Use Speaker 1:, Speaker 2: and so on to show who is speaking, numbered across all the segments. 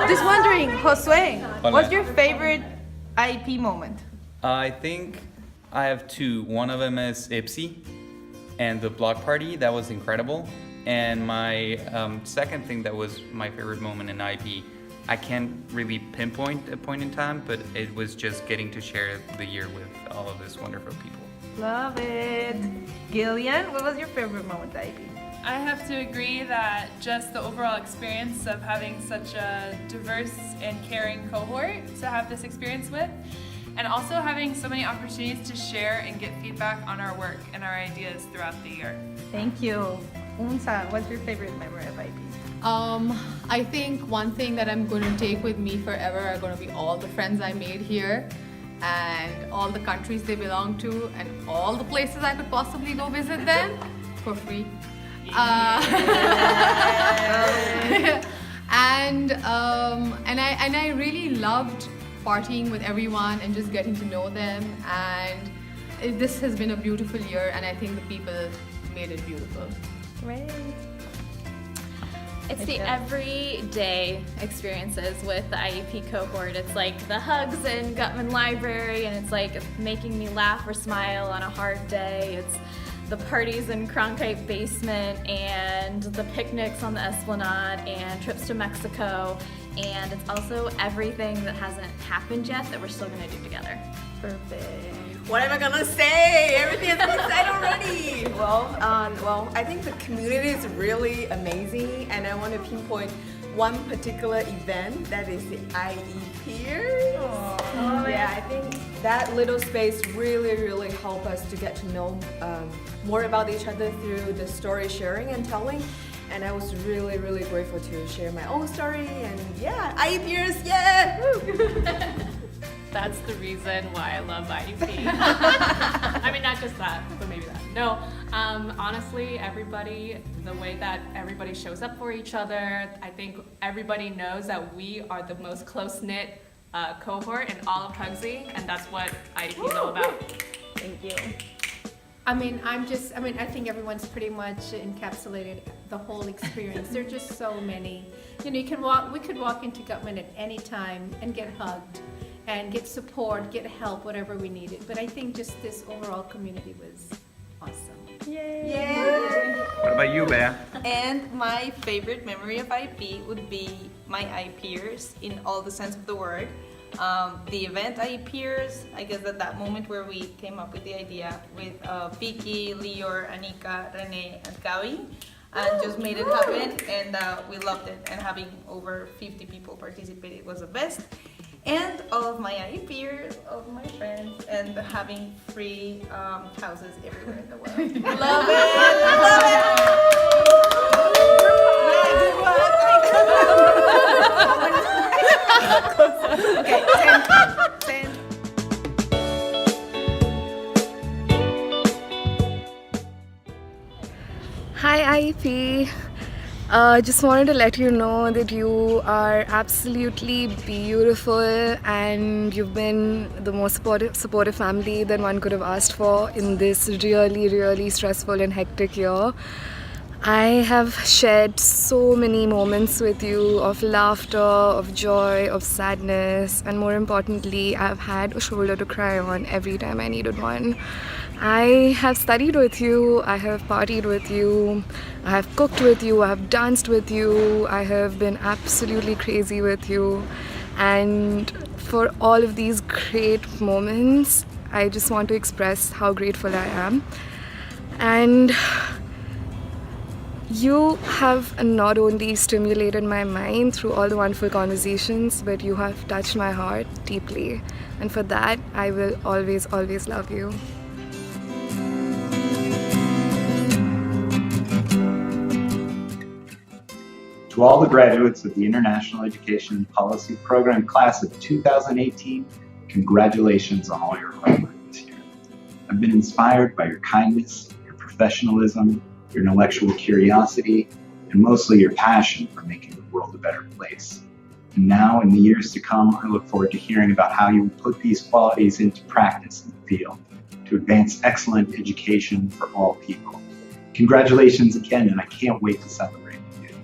Speaker 1: Just wondering, Josue,
Speaker 2: Hola.
Speaker 1: what's your favorite IEP moment?
Speaker 2: I think I have two. One of them is IPSI and the block party. That was incredible. And my second thing that was my favorite moment in IEP, I can't really pinpoint a point in time, but it was just getting to share the year with all of these wonderful people.
Speaker 1: Love it. Gillian, what was your favorite moment at IEP?
Speaker 3: I have to agree that just the overall experience of having such a diverse and caring cohort to have this experience with, and also having so many opportunities to share and get feedback on our work and our ideas throughout the year.
Speaker 1: Thank you. Unsa, what's your favorite memory of IEP?
Speaker 4: I think one thing that I'm going to take with me forever are going to be all the friends I made here and all the countries they belong to and all the places I could possibly go visit them for free. And I really loved partying with everyone and just getting to know them, and this has been a beautiful year, and I think the people made it beautiful.
Speaker 1: Great.
Speaker 5: It's the everyday experiences with the IEP cohort. It's like the hugs in Gutman Library, and it's like making me laugh or smile on a hard day. It's the parties in Cronkite Basement, and the picnics on the Esplanade, and trips to Mexico. And it's also everything that hasn't happened yet that we're still gonna do together.
Speaker 1: Perfect.
Speaker 6: What am I gonna say? Everything has been said already. Well, I think the community is really amazing, and I want to pinpoint one particular event, that is the IEPers. Yeah, I think that little space really helped us to get to know more about each other through the story sharing and telling. And I was really grateful to share my own story, and yeah, IEPers, yeah! Woo.
Speaker 7: That's the reason why I love IEP. I mean, not just that, but maybe that. No, honestly, everybody, the way that everybody shows up for each other, I think everybody knows that we are the most close-knit cohort in all of Hugsy, and that's what IEP is all about.
Speaker 1: Thank you.
Speaker 8: I think everyone's pretty much encapsulated the whole experience. There are just so many. We could walk into Gutman at any time and get hugged and get support, get help, whatever we needed. But I think just this overall community was awesome.
Speaker 1: Yay!
Speaker 2: What about you, Bea?
Speaker 1: And my favorite memory of IEP would be my IEPers in all the sense of the word. The event IEPers, I guess at that moment where we came up with the idea with Vicky, Lior, Anika, Rene, and Gabi, and just made it happen, and we loved it, and having over 50 people participate, it was the best. And all of my IEPers, all of my friends, and having free houses everywhere in the world. Love it! Love it! Okay, 10.
Speaker 9: Hi IEP. Just wanted to let you know that you are absolutely beautiful, and you've been the most supportive family that one could have asked for in this really stressful and hectic year. I have shared so many moments with you of laughter, of joy, of sadness, and more importantly, I've had a shoulder to cry on every time I needed one. I have studied with you, I have partied with you, I have cooked with you, I have danced with you, I have been absolutely crazy with you, and for all of these great moments, I just want to express how grateful I am. And you have not only stimulated my mind through all the wonderful conversations, but you have touched my heart deeply. And for that, I will always love you.
Speaker 10: To all the graduates of the International Education Policy Program Class of 2018, congratulations on all your hard work this year. I've been inspired by your kindness, your professionalism, your intellectual curiosity, and mostly your passion for making the world a better place. And now, in the years to come, I look forward to hearing about how you will put these qualities into practice in the field to advance excellent education for all people. Congratulations again, and I can't wait to celebrate with you.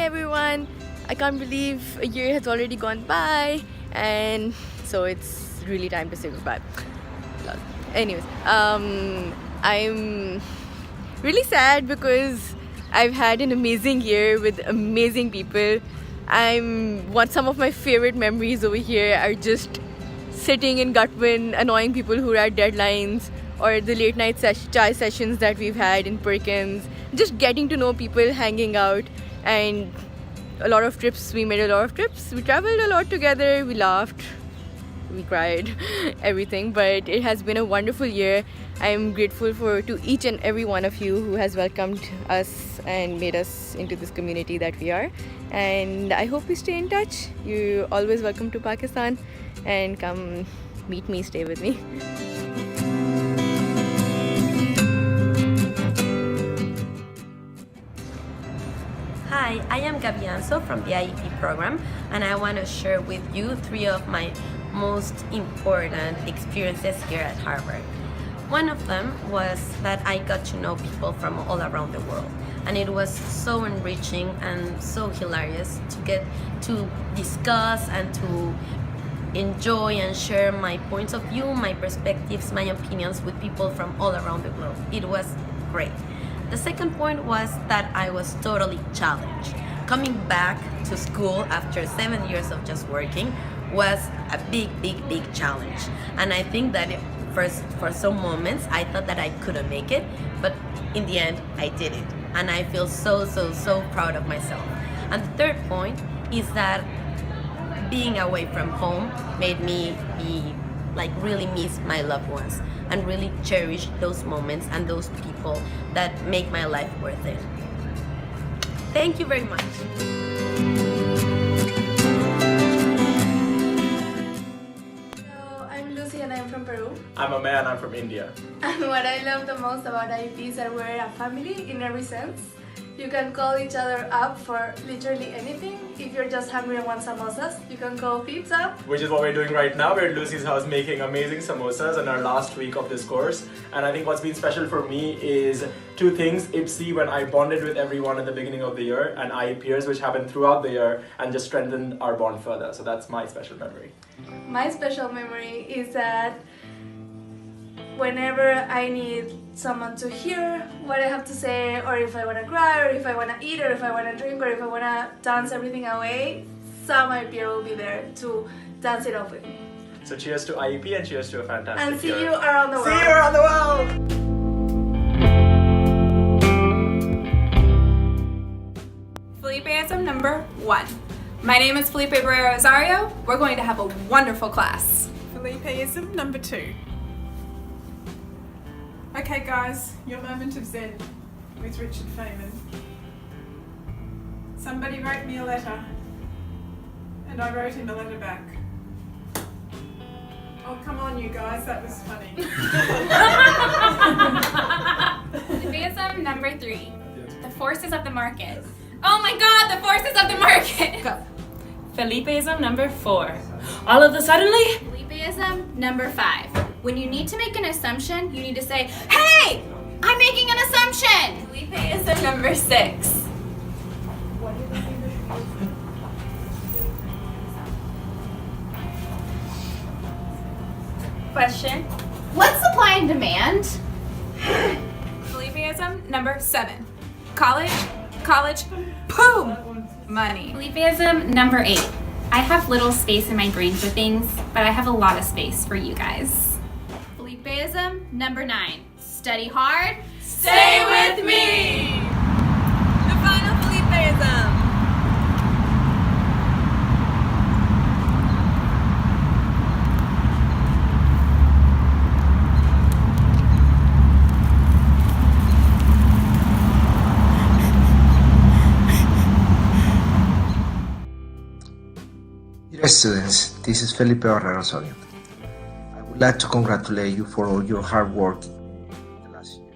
Speaker 9: everyone! I can't believe a year has already gone by, and so it's really time to say goodbye. Anyways, I'm really sad because I've had an amazing year with amazing people. Some of my favorite memories over here are just sitting in Gutman, annoying people who are at deadlines, or the late night chai sessions that we've had in Perkins, just getting to know people, hanging out, and a lot of trips. We made a lot of trips. We traveled a lot together. We laughed, we cried, everything. But it has been a wonderful year. I'm grateful to each and every one of you who has welcomed us and made us into this community that we are. And I hope we stay in touch. You're always welcome to Pakistan, and come meet me, stay with me.
Speaker 11: Hi, I am Gabianzo from the IEP program, and I want to share with you 3 of my most important experiences here at Harvard. One of them was that I got to know people from all around the world, and it was so enriching and so hilarious to get to discuss and to enjoy and share my points of view, my perspectives, my opinions with people from all around the world. It was great. The second point was that I was totally challenged. Coming back to school after 7 years of just working was a big challenge. And I think that for some moments I thought that I couldn't make it, but in the end I did it. And I feel so proud of myself. And the third point is that being away from home made me really miss my loved ones and really cherish those moments and those people that make my life worth it. Thank you very much.
Speaker 12: Hello, I'm Lucy and I'm from Peru.
Speaker 13: I'm a man, I'm from India.
Speaker 12: And what I love the most about IEP is that we're a family in every sense. You can call each other up for literally anything. If you're just hungry and want samosas, you can call pizza.
Speaker 13: Which is what we're doing right now. We're at Lucy's house making amazing samosas in our last week of this course. And I think what's been special for me is 2 things. IPSI, when I bonded with everyone at the beginning of the year, and IEPers, which happened throughout the year and just strengthened our bond further. So that's my special memory.
Speaker 12: My special memory is that whenever I need someone to hear what I have to say, or if I want to cry, or if I want to eat, or if I want to drink, or if I want to dance everything away, some IPer will be there to dance it off with me.
Speaker 13: So cheers to IEP and cheers to a fantastic
Speaker 12: And see
Speaker 13: year.
Speaker 12: you around the world.
Speaker 13: See you around the world!
Speaker 14: Felipeism number 1. My name is Felipe Barrera Rosario. We're going to have a wonderful class.
Speaker 15: Felipeism number 2. Okay guys, your moment of zen with Richard Feynman. Somebody wrote me a letter and I wrote him a letter back. Oh come on you guys, that was funny.
Speaker 16: Felipeism number 3. The forces of the market. Oh my god, the forces of the market!
Speaker 14: Go.
Speaker 17: Felipeism number 4. All of a suddenly?
Speaker 16: Felipeism number 5. When you need to make an assumption, you need to say, hey, I'm making an assumption!
Speaker 14: Felipeism number 6.
Speaker 16: Question. What's supply and demand?
Speaker 14: Felipeism number 7. College, boom! Money.
Speaker 16: Felipeism number 8. I have little space in my brain for things, but I have a lot of space for you guys. Felipeism number 9. Study hard.
Speaker 14: Stay with me!
Speaker 6: The final Felipeism.
Speaker 18: Dear students, this is Felipe Barrera Rosario. I would like to congratulate you for all your hard work in the last year.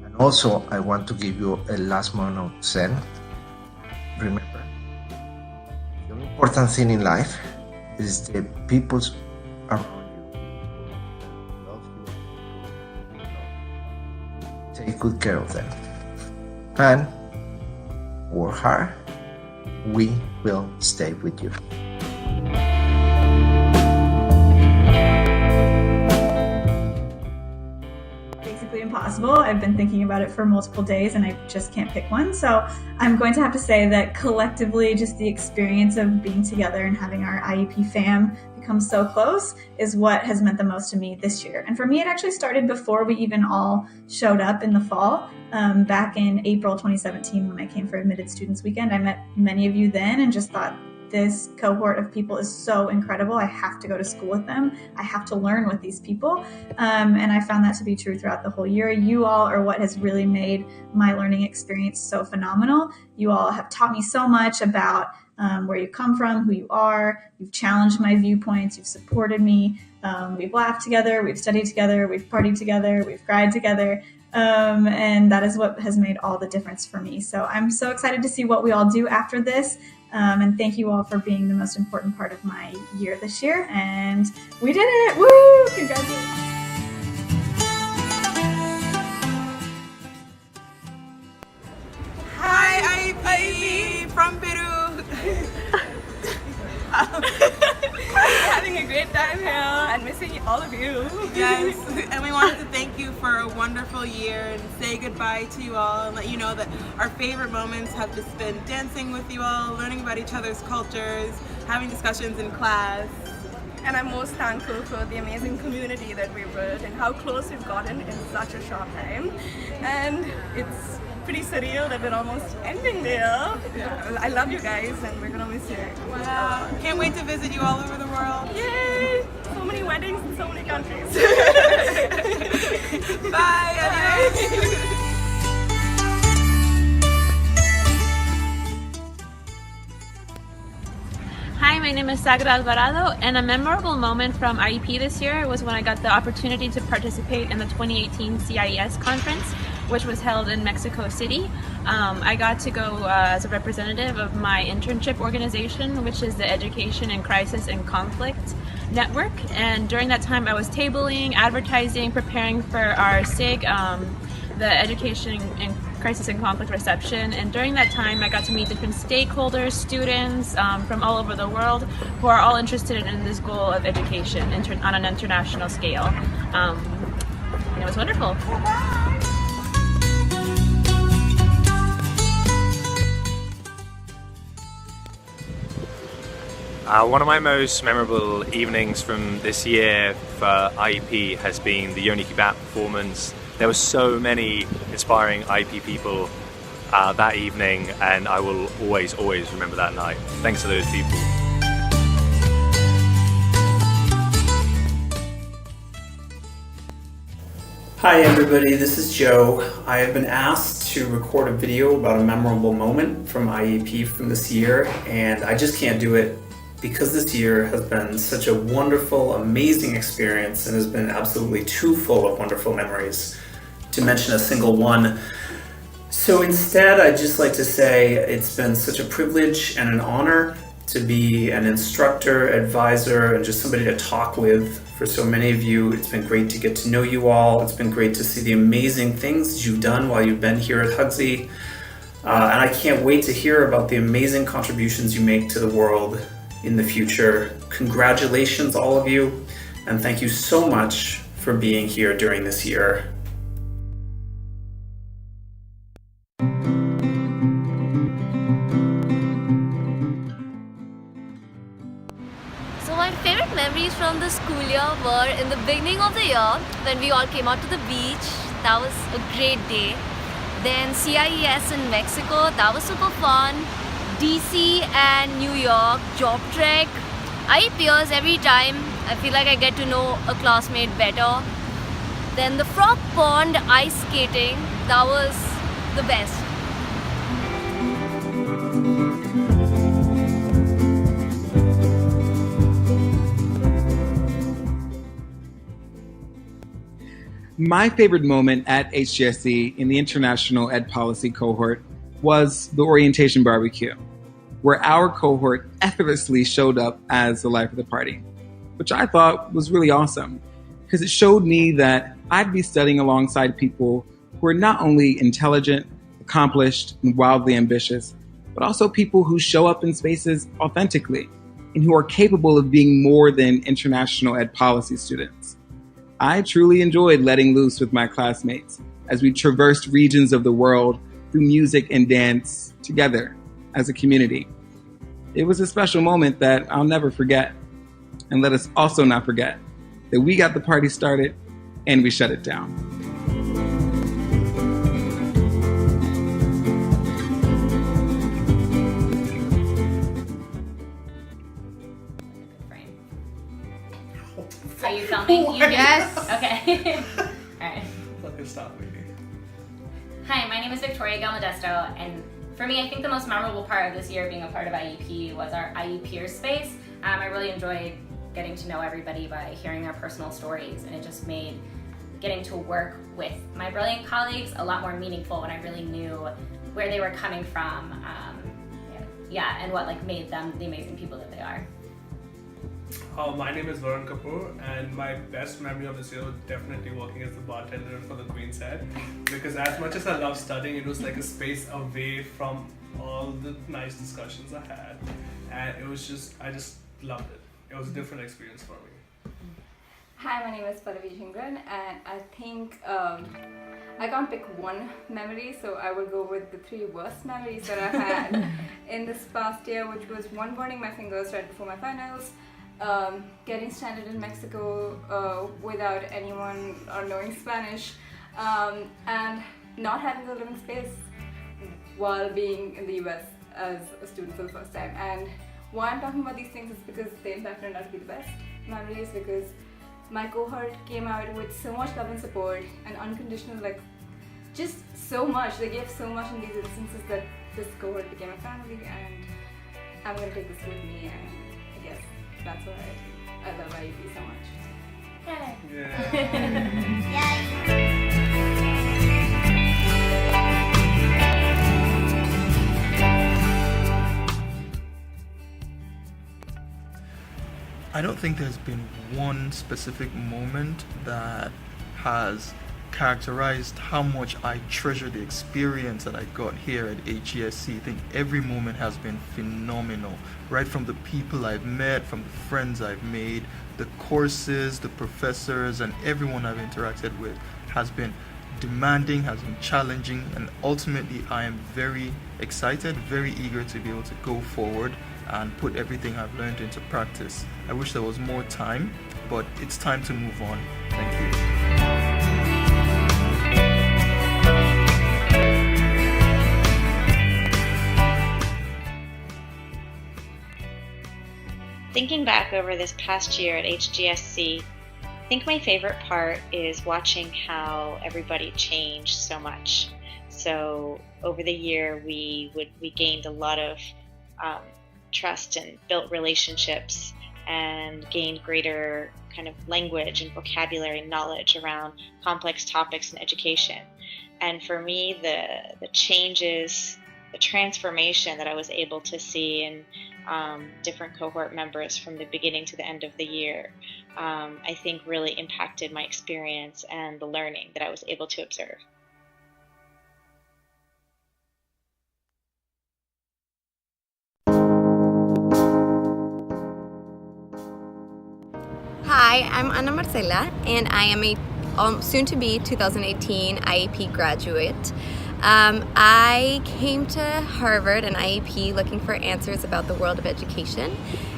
Speaker 18: And also, I want to give you a last moment of zen. Remember, the only important thing in life is the people around you who love you. Take good care of them. And work hard we will stay with you.
Speaker 19: Basically impossible. I've been thinking about it for multiple days and I just can't pick one. So I'm going to have to say that collectively, just the experience of being together and having our IEP fam become so close is what has meant the most to me this year. And for me, it actually started before we even all showed up in the fall. Back in April 2017, when I came for Admitted Students Weekend, I met many of you then and just thought, this cohort of people is so incredible. I have to go to school with them. I have to learn with these people. And I found that to be true throughout the whole year. You all are what has really made my learning experience so phenomenal. You all have taught me so much about where you come from, who you are. You've challenged my viewpoints. You've supported me. We've laughed together. We've studied together. We've partied together. We've cried together. And that is what has made all the difference for me. So I'm so excited to see what we all do after this. And thank you all for being the most important part of my year this year. And we did it! Woo! Congratulations!
Speaker 20: Hi, IEP from Peru. Having a great time here and missing all of you. Yes, and we wanted to thank you for a wonderful year and say goodbye to you all and let you know that our favorite moments have just been dancing with you all, learning about each other's cultures, having discussions in class. And I'm most thankful for the amazing community that we've built and how close we've gotten in such a short time. And it's pretty surreal that we're almost ending there. Yeah. I love you guys and we're gonna miss you. Wow. Can't wait to visit you all over the world. Yay! So many weddings in so many countries. Bye! Adios!
Speaker 21: Hi, my name is Sagra Alvarado, and a memorable moment from IEP this year was when I got the opportunity to participate in the 2018 CIES conference, which was held in Mexico City. I got to go as a representative of my internship organization, which is the Education in Crisis and Conflict Network. And during that time, I was tabling, advertising, preparing for our SIG, the Education in Crisis and Conflict reception. And during that time, I got to meet different stakeholders, students from all over the world who are all interested in this goal of education on an international scale. And it was wonderful.
Speaker 22: One of my most memorable evenings from this year for IEP has been the Yoni Kibat performance. There were so many inspiring IEP people that evening, and I will always remember that night. Thanks to those people.
Speaker 23: Hi everybody, this is Joe. I have been asked to record a video about a memorable moment from IEP from this year, and I just can't do it because this year has been such a wonderful, amazing experience and has been absolutely too full of wonderful memories to mention a single one. So instead, I'd just like to say it's been such a privilege and an honor to be an instructor, advisor, and just somebody to talk with for so many of you. It's been great to get to know you all. It's been great to see the amazing things you've done while you've been here at HGSE. And I can't wait to hear about the amazing contributions you make to the world in the future. Congratulations, all of you, and thank you so much for being here during this year.
Speaker 24: So my favorite memories from the school year were in the beginning of the year when we all came out to the beach. That was a great day. Then CIES in Mexico, that was super fun. DC and New York, job trek. I peers every time. I feel like I get to know a classmate better. Then the frog pond ice skating, that was the best.
Speaker 25: My favorite moment at HGSE in the International Ed Policy cohort was the orientation barbecue, where our cohort effortlessly showed up as the life of the party, which I thought was really awesome because it showed me that I'd be studying alongside people who are not only intelligent, accomplished, and wildly ambitious, but also people who show up in spaces authentically and who are capable of being more than international ed policy students. I truly enjoyed letting loose with my classmates as we traversed regions of the world through music and dance together as a community. It was a special moment that I'll never forget. And let us also not forget that we got the party started and we shut it down.
Speaker 3: Are you filming?
Speaker 14: Yes.
Speaker 3: Okay. Alright.
Speaker 13: Fucking stop me.
Speaker 3: Hi, my name is Victoria Galmodesto, and for me, I think the most memorable part of this year being a part of IEP was our IEPers space. I really enjoyed getting to know everybody by hearing their personal stories, and it just made getting to work with my brilliant colleagues a lot more meaningful when I really knew where they were coming from, and what made them the amazing people that they are.
Speaker 4: My name is Varun Kapoor, and my best memory of this year was definitely working as the bartender for the Queen's Head, because as much as I love studying, it was like a space away from all the nice discussions I had, and it was I just loved it. It was a different experience for me.
Speaker 5: Hi, my name is Pallavi Jhingran, and I think I can't pick one memory, so I will go with the 3 worst memories that I had in this past year, which was one, burning my fingers right before my finals, getting stranded in Mexico without anyone or knowing Spanish, and not having a living space while being in the US as a student for the first time. And why I'm talking about these things is because they in fact turned out to be the best memories, because my cohort came out with so much love and support and unconditional, just so much. They gave so much in these instances that this cohort became a family, and I'm going to take this with me, and I guess that's why I love IEP so much.
Speaker 7: I don't think there's been one specific moment that has characterized how much I treasure the experience that I got here at HGSE. I think every moment has been phenomenal, right from the people I've met, from the friends I've made, the courses, the professors, and everyone I've interacted with has been demanding, has been challenging, and ultimately I am very excited, very eager to be able to go forward and put everything I've learned into practice. I wish there was more time, but it's time to move on. Thank you.
Speaker 8: Thinking back over this past year at HGSE, I think my favorite part is watching how everybody changed so much. So over the year, we gained a lot of trust and built relationships and gained greater kind of language and vocabulary knowledge around complex topics in education. And for me, the changes, the transformation that I was able to see in different cohort members from the beginning to the end of the year, I think really impacted my experience and the learning that I was able to observe.
Speaker 26: Hi, I'm Ana Marcela, and I am a soon-to-be 2018 IEP graduate. I came to Harvard and IEP looking for answers about the world of education,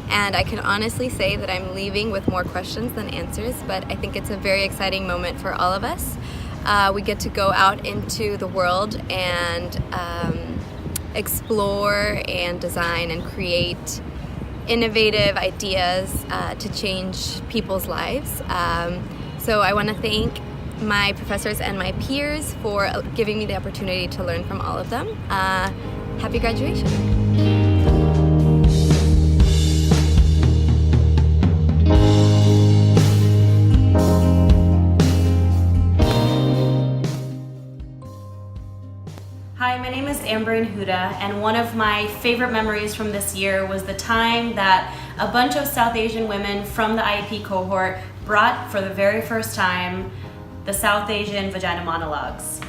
Speaker 26: and I can honestly say that I'm leaving with more questions than answers, but I think it's a very exciting moment for all of us. We get to go out into the world and explore and design and create innovative ideas to change people's lives. So I want to thank my professors and my peers for giving me the opportunity to learn from all of them. Happy graduation.
Speaker 27: Hi, my name is Amber Huda, and one of my favorite memories from this year was the time that a bunch of South Asian women from the IEP cohort brought for the very first time the South Asian Vagina Monologues.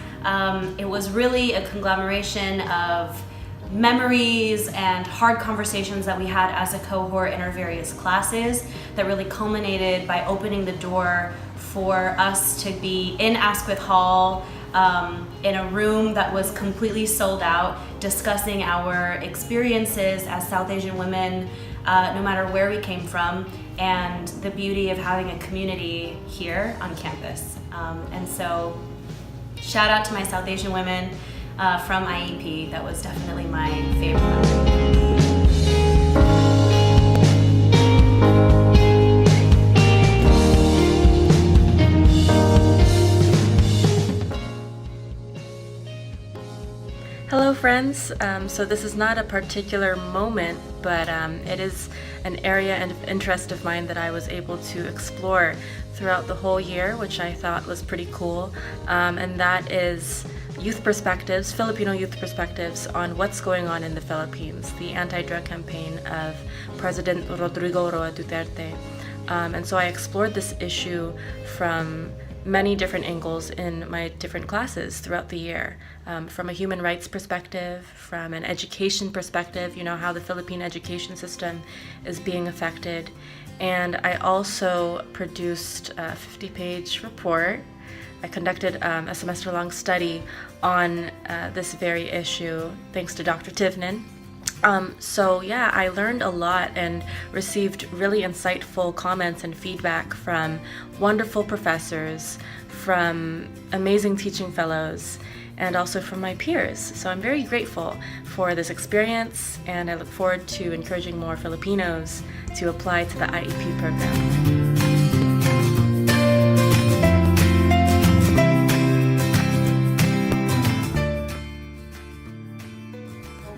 Speaker 27: It was really a conglomeration of memories and hard conversations that we had as a cohort in our various classes that really culminated by opening the door for us to be in Asquith Hall in a room that was completely sold out, discussing our experiences as South Asian women, no matter where we came from, and the beauty of having a community here on campus. And so, shout out to my South Asian women from IEP. That was definitely my favorite memory.
Speaker 1: Hello friends, so this is not a particular moment, but it is an area of interest of mine that I was able to explore throughout the whole year, which I thought was pretty cool, and that is youth perspectives, Filipino youth perspectives on what's going on in the Philippines, the anti-drug campaign of President Rodrigo Roa Duterte. And so I explored this issue from many different angles in my different classes throughout the year. From a human rights perspective, from an education perspective, how the Philippine education system is being affected. And I also produced a 50-page report. I conducted a semester-long study on this very issue, thanks to Dr. Tivnan. So yeah, I learned a lot and received really insightful comments and feedback from wonderful professors, from amazing teaching fellows, and also from my peers. So I'm very grateful for this experience, and I look forward to encouraging more Filipinos to apply to the IEP program.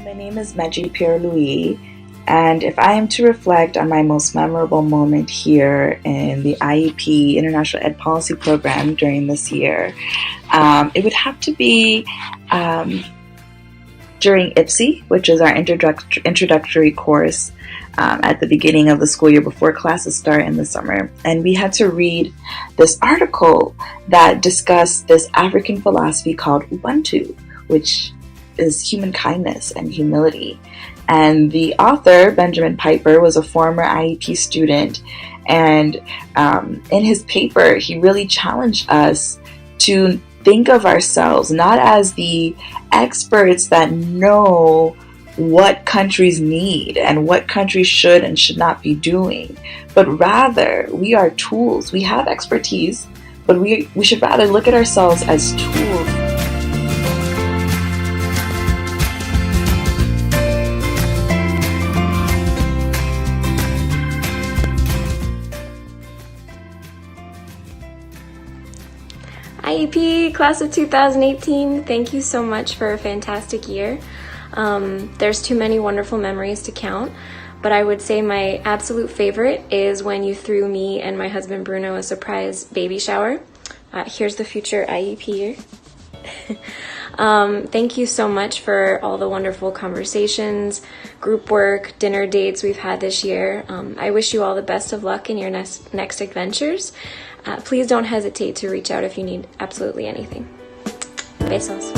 Speaker 2: My name is Meji Pierre-Louis, and if I am to reflect on my most memorable moment here in the IEP International Ed Policy Program during this year, it would have to be during HGSE, which is our introductory course at the beginning of the school year before classes start in the summer. And we had to read this article that discussed this African philosophy called Ubuntu, which is human kindness and humility. And the author, Benjamin Piper, was a former IEP student, and in his paper he really challenged us to think of ourselves not as the experts that know what countries need and what countries should and should not be doing, but rather we are tools. We have expertise, but we should rather look at ourselves as tools.
Speaker 9: IEP class of 2018, thank you so much for a fantastic year. There's too many wonderful memories to count, but I would say my absolute favorite is when you threw me and my husband Bruno a surprise baby shower. Here's the future IEP year. Thank you so much for all the wonderful conversations, group work, dinner dates we've had this year. I wish you all the best of luck in your next adventures. Please don't hesitate to reach out if you need absolutely anything. Besos.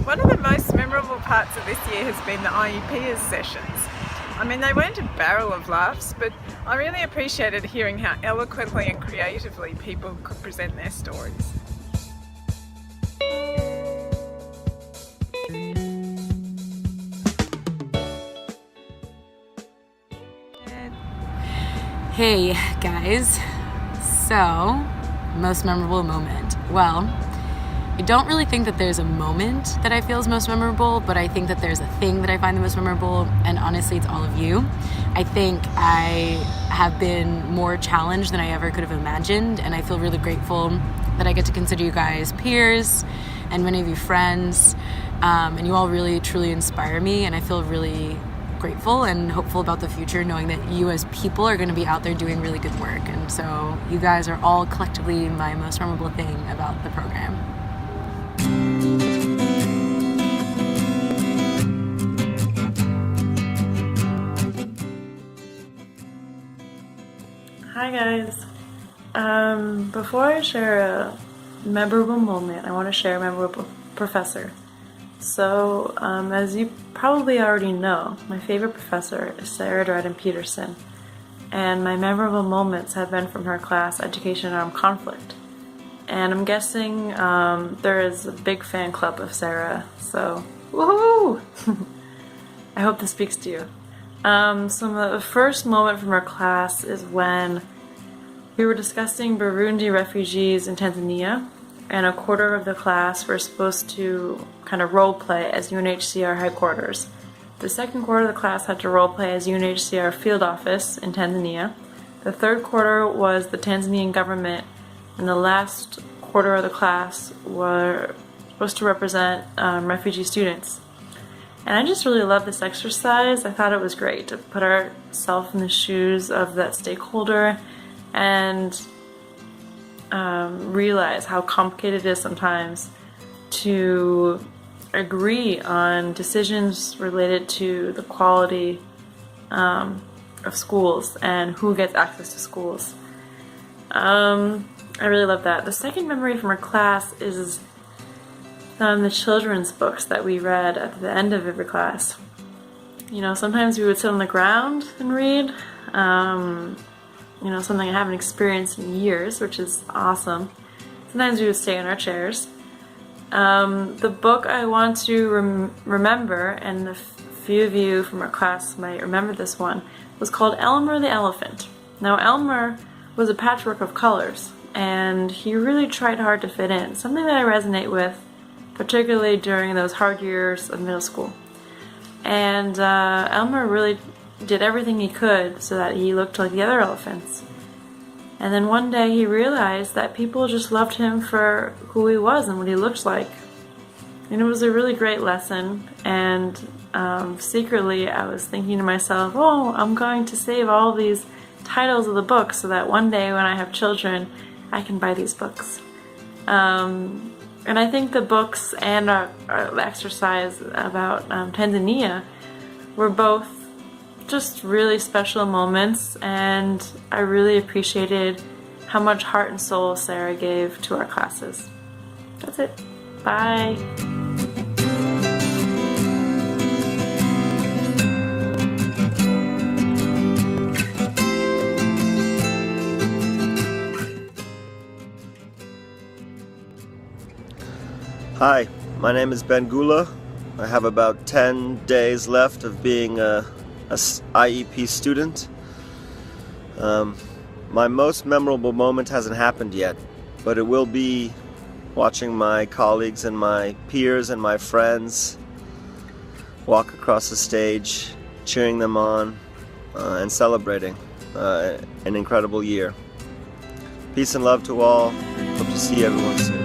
Speaker 10: One of the most memorable parts of this year has been the IEPers sessions. I mean, they weren't a barrel of laughs, but I really appreciated hearing how eloquently and creatively people could present their stories.
Speaker 11: Hey guys, so most memorable moment. Well, I don't really think that there's a moment that I feel is most memorable, but I think that there's a thing that I find the most memorable, and honestly it's all of you. I think I have been more challenged than I ever could have imagined, and I feel really grateful that I get to consider you guys peers and many of you friends, and you all really truly inspire me, and I feel really grateful and hopeful about the future, knowing that you as people are going to be out there doing really good work. And so you guys are all collectively my most memorable thing about the program.
Speaker 1: Hi guys. Before I share a memorable moment, I want to share a memorable professor. So, as you probably already know, my favorite professor is Sarah Dryden Peterson, and my memorable moments have been from her class, Education and Armed Conflict. And I'm guessing there is a big fan club of Sarah, so woohoo! I hope this speaks to you. So the first moment from our class is when we were discussing Burundi refugees in Tanzania, and a quarter of the class were supposed to kind of role play as UNHCR headquarters. The second quarter of the class had to role play as UNHCR field office in Tanzania. The third quarter was the Tanzanian government, and the last quarter of the class were supposed to represent refugee students. And I just really loved this exercise. I thought it was great to put ourselves in the shoes of that stakeholder and realize how complicated it is sometimes to agree on decisions related to the quality of schools and who gets access to schools. I really love that. The second memory from our class is the children's books that we read at the end of every class. You know, sometimes we would sit on the ground and read, something I haven't experienced in years, which is awesome. Sometimes we would stay in our chairs. The book I want to remember, and a few of you from our class might remember this one, was called Elmer the Elephant. Now, Elmer was a patchwork of colors, and he really tried hard to fit in, something that I resonate with, particularly during those hard years of middle school. And Elmer really did everything he could so that he looked like the other elephants. And then one day he realized that people just loved him for who he was and what he looked like. And it was a really great lesson, and secretly I was thinking to myself, oh, I'm going to save all these titles of the books so that one day when I have children, I can buy these books. And I think the books and our exercise about Tanzania were both just really special moments, and I really appreciated how much heart and soul Sarah gave to our classes. That's it. Bye.
Speaker 6: Hi, my name is Ben Gula. I have about 10 days left of being a IEP student. My most memorable moment hasn't happened yet, but it will be watching my colleagues and my peers and my friends walk across the stage, cheering them on, and celebrating an incredible year. Peace and love to all. Hope to see everyone soon.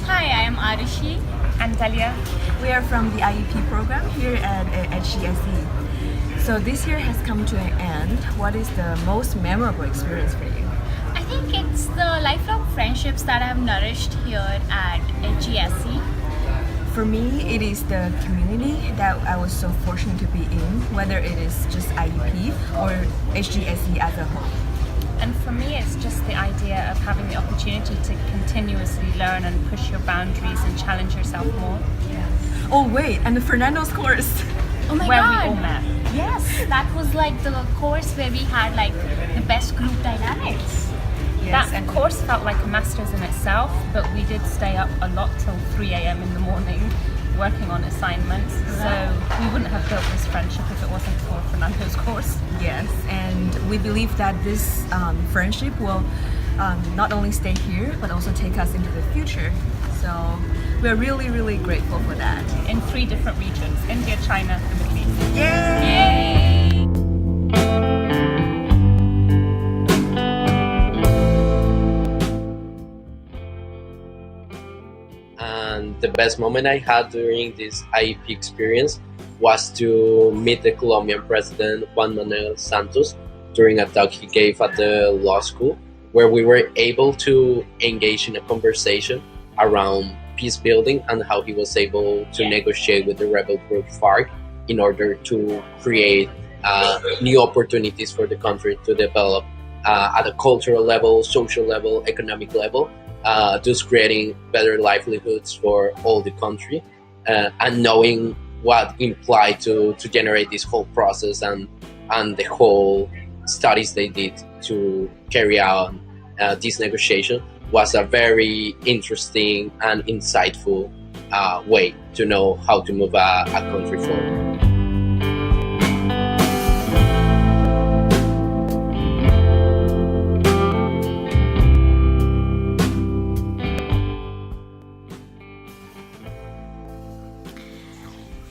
Speaker 12: Hi, I am Arushi and Talia. We are from the IEP program here at HGSE. So this year has come to an end. What is the most memorable experience for you?
Speaker 24: I think it's the lifelong friendships that I've nourished here at HGSE.
Speaker 12: For me, it is the community that I was so fortunate to be in, whether it is just IEP or HGSE as a whole.
Speaker 15: And for me, it's just the idea of having the opportunity to continuously learn and push your boundaries and challenge yourself more.
Speaker 12: Oh wait, and the Fernando's course.
Speaker 24: Oh my
Speaker 15: where
Speaker 24: god.
Speaker 15: we all met.
Speaker 24: Yes, that was like the course where we had like the best group dynamics.
Speaker 15: Yes, that course felt like a master's in itself, but we did stay up a lot till 3 a.m. in the morning working on assignments, so we wouldn't have built this friendship if it wasn't for Fernando's course.
Speaker 12: Yes, and we believe that this friendship will not only stay here, but also take us into the future. So we're really, really grateful for that.
Speaker 15: In 3 different regions, India, China, and the Middle East.
Speaker 12: Yay!
Speaker 16: And the best moment I had during this IEP experience was to meet the Colombian president Juan Manuel Santos during a talk he gave at the law school. where we were able to engage in a conversation around peace building and how he was able to negotiate with the rebel group FARC in order to create new opportunities for the country to develop at a cultural level, social level, economic level, thus creating better livelihoods for all the country, and knowing what implied to generate this whole process and the whole studies they did to carry out this negotiation was a very interesting and insightful way to know how to move a country forward.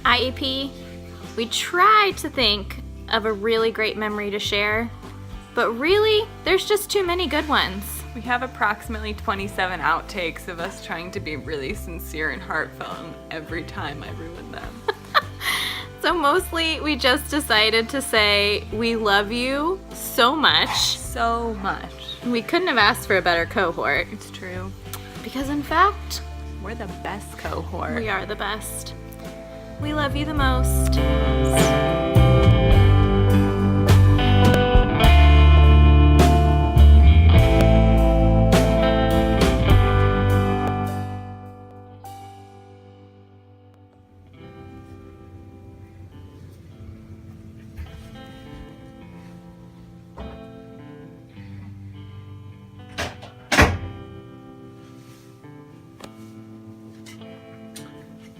Speaker 17: IEP, we tried to think of a really great memory to share, but really, there's just too many good ones.
Speaker 18: We have approximately 27 outtakes of us trying to be really sincere and heartfelt, and every time I ruin them.
Speaker 17: So mostly, we just decided to say, we love you so much.
Speaker 18: So much.
Speaker 17: We couldn't have asked for a better cohort.
Speaker 18: It's true.
Speaker 17: Because in fact,
Speaker 18: we're the best cohort.
Speaker 17: We are the best. We love you the most.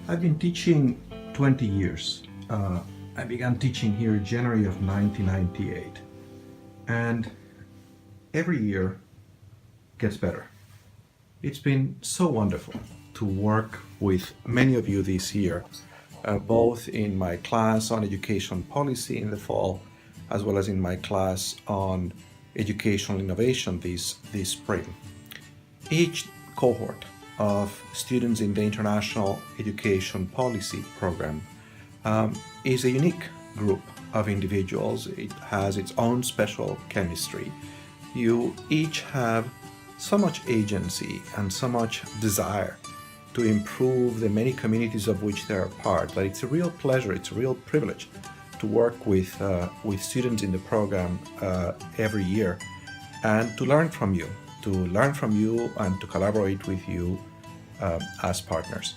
Speaker 19: I've been teaching 20 years. I began teaching here in January of 1998, and every year gets better. It's been so wonderful to work with many of you this year, both in my class on education policy in the fall, as well as in my class on educational innovation this spring. Each cohort of students in the International Education Policy program is a unique group of individuals. It has its own special chemistry. You each have so much agency and so much desire to improve the many communities of which they are part that it's a real pleasure, it's a real privilege to work with students in the program every year and to learn from you and to collaborate with you as partners.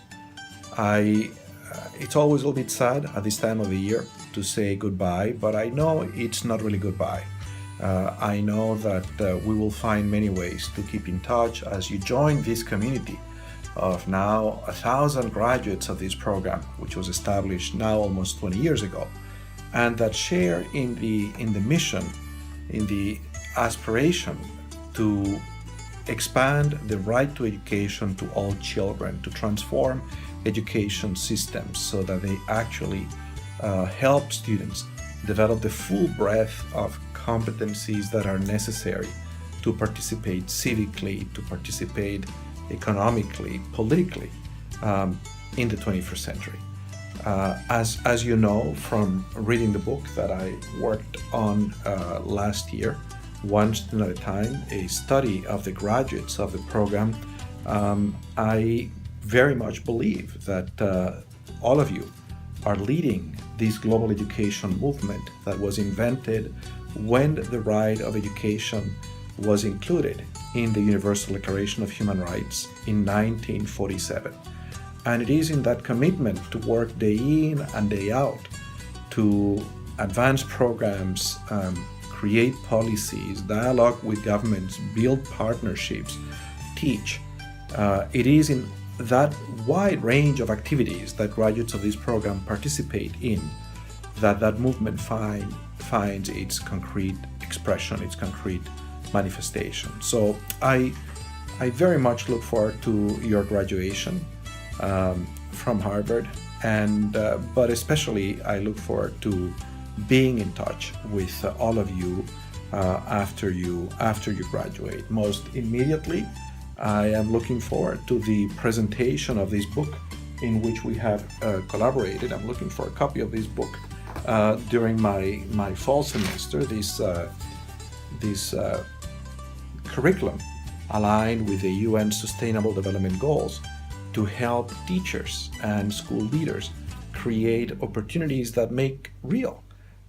Speaker 19: It's always a little bit sad at this time of the year to say goodbye, but I know it's not really goodbye. I know that we will find many ways to keep in touch as you join this community of now 1,000 graduates of this program, which was established now almost 20 years ago, and that share in the mission, in the aspiration to expand the right to education to all children, to transform education systems so that they actually help students develop the full breadth of competencies that are necessary to participate civically, to participate economically, politically in the 21st century. As you know from reading the book that I worked on last year, One Student at a Time, a study of the graduates of the program, I very much believe that all of you are leading this global education movement that was invented when the right of education was included in the Universal Declaration of Human Rights in 1947. And it is in that commitment to work day in and day out to advance programs, create policies, dialogue with governments, build partnerships, teach. It is in that wide range of activities that graduates of this program participate in that movement finds its concrete expression, its concrete manifestation. So I very much look forward to your graduation from Harvard, and but especially I look forward to being in touch with all of you after you graduate. Most immediately, I am looking forward to the presentation of this book in which we have collaborated. I'm looking for a copy of this book during my fall semester, this curriculum aligned with the UN Sustainable Development Goals to help teachers and school leaders create opportunities that make real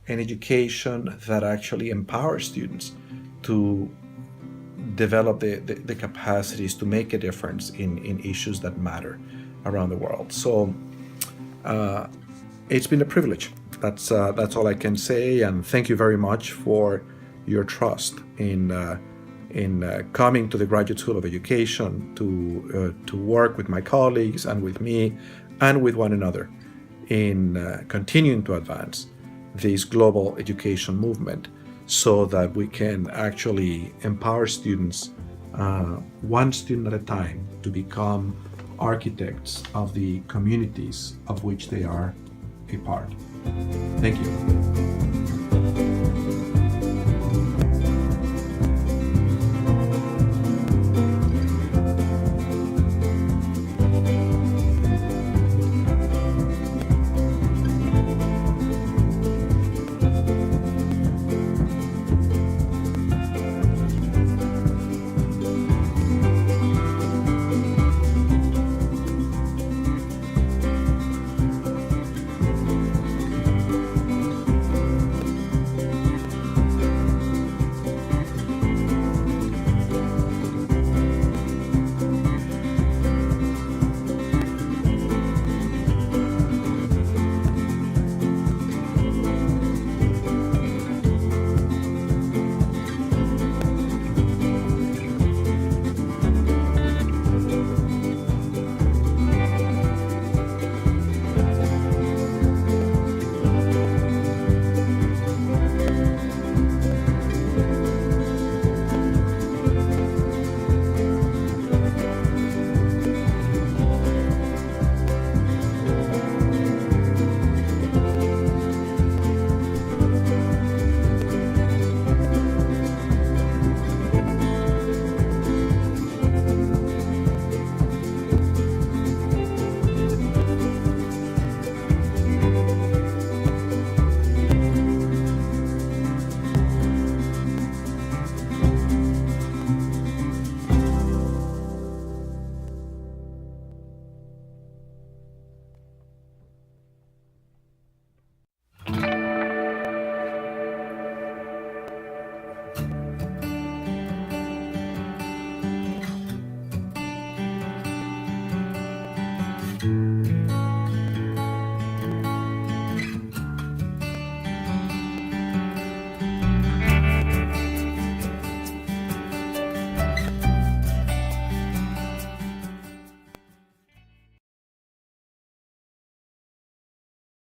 Speaker 19: an education that actually empowers students to develop the capacities to make a difference in issues that matter around the world. So it's been a privilege. That's all I can say, and thank you very much for your trust in coming to the Graduate School of Education to work with my colleagues and with me and with one another in continuing to advance this global education movement so that we can actually empower students one student at a time to become architects of the communities of which they are a part. Thank you.